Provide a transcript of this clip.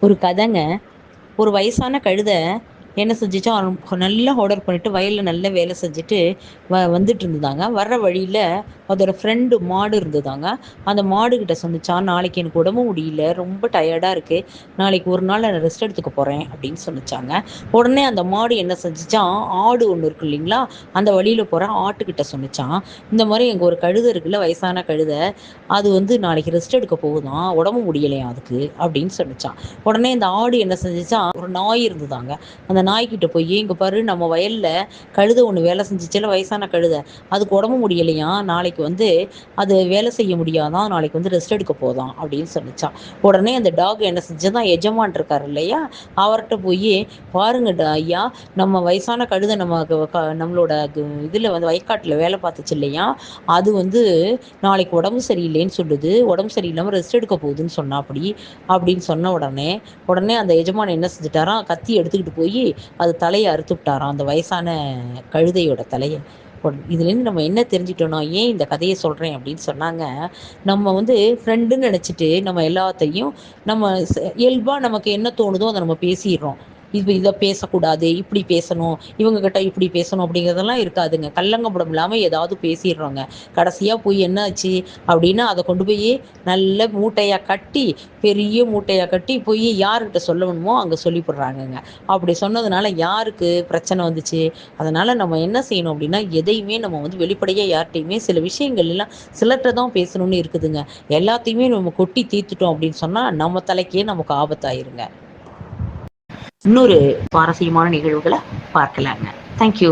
ஒரு கதைங்க. ஒரு வயசான கழுதை என்ன செஞ்சுச்சா, நல்லா ஆர்டர் பண்ணிட்டு வயல்ல நல்லா வேலை செஞ்சுட்டு வந்துட்டு இருந்ததாங்க. வர்ற வழியில அதோட ஃப்ரெண்டு மாடு இருந்ததாங்க. அந்த மாடுகிட்ட சொன்னுச்சான், நாளைக்கு எனக்கு உடம்பு முடியல, ரொம்ப டயர்டா இருக்கு, நாளைக்கு ஒரு நாள் நான் ரெஸ்ட் எடுத்துக்க போறேன் அப்படின்னு சொன்னுச்சாங்க. உடனே அந்த மாடு என்ன செஞ்சுச்சான், ஆடு ஒன்று இருக்கு இல்லைங்களா, அந்த வழியில போற ஆட்டுக்கிட்ட சொன்னுச்சான், இந்த மாதிரி எங்க ஒரு கழுதை இருக்குல்ல, வயசான கழுதை, அது நாளைக்கு ரெஸ்ட் எடுக்க போகுதான், உடம்பு முடியலையா அதுக்கு அப்படின்னு சொன்னுச்சான். உடனே இந்த ஆடு என்ன செஞ்சுச்சா, ஒரு நாய் இருந்ததாங்க. அந்த நாய்கிட்ட போய், இங்க பாரு, நம்ம வயல்ல கழுதை ஒன்று வேலை செஞ்சுச்சுல, வயசான கழுதை, அதுக்கு உடம்பு முடியலையா, நாளைக்கு அது வேலை செய்ய முடியாதான், நாளைக்கு ரெஸ்ட் எடுக்க போதான் அப்படின்னு சொன்னிச்சான். உடனே அந்த டாக் என்ன செஞ்சதான், எஜமான் இருக்காரு இல்லையா, அவர்கிட்ட போய், பாருங்க ஐயா, நம்ம வயசான கழுதை நம்மளோட இதுல வயக்காட்டுல வேலை பார்த்துச்சு இல்லையா, அது நாளைக்கு உடம்பு சரியில்லைன்னு சொல்லுது, உடம்பு சரியில்லாம ரெஸ்ட் எடுக்க போகுதுன்னு சொன்னா அப்படின்னு சொன்ன உடனே அந்த எஜமான் என்ன செஞ்சுட்டாராம், கத்தி எடுத்துக்கிட்டு போய் அது தலையை அறுத்து விட்டாராம், அந்த வயசான கழுதையோட தலையை. இதுலேருந்து நம்ம என்ன தெரிஞ்சுட்டோம்னா, ஏன் இந்த கதையை சொல்கிறேன் அப்படின்னு சொன்னாங்க, நம்ம ஃப்ரெண்டுன்னு நினச்சிட்டு நம்ம எல்லாத்தையும் நம்ம இயல்பாக நமக்கு என்ன தோணுதோ அதை நம்ம பேசிடுறோம். இதை பேசக்கூடாது, இப்படி பேசணும், இவங்க கிட்ட இப்படி பேசணும் அப்படிங்கிறதெல்லாம் இருக்காதுங்க. கல்லங்கப்படம் இல்லாமல் ஏதாவது பேசிடுறோங்க. கடைசியாக போய் என்ன ஆச்சு அப்படின்னா, அதை கொண்டு போய் நல்ல மூட்டையாக கட்டி, பெரிய மூட்டையாக கட்டி போய் யார்கிட்ட சொல்லணுமோ அங்கே சொல்லிவிடுறாங்கங்க. அப்படி சொன்னதுனால யாருக்கு பிரச்சனை வந்துச்சு? அதனால் நம்ம என்ன செய்யணும் அப்படின்னா, எதையுமே நம்ம வெளிப்படையாக யார்கிட்டையுமே சில விஷயங்கள் எல்லாம் சிலர்கிட்ட தான் பேசணும்னு இருக்குதுங்க. எல்லாத்தையுமே நம்ம கொட்டி தீர்த்துட்டோம் அப்படின்னு சொன்னால் நம்ம தலைக்கே நமக்கு ஆபத்தாயிருங்க. இன்னொரு சுவாரஸ்யமான நிகழ்வுகளை பார்க்கலாங்க. தேங்க்யூ.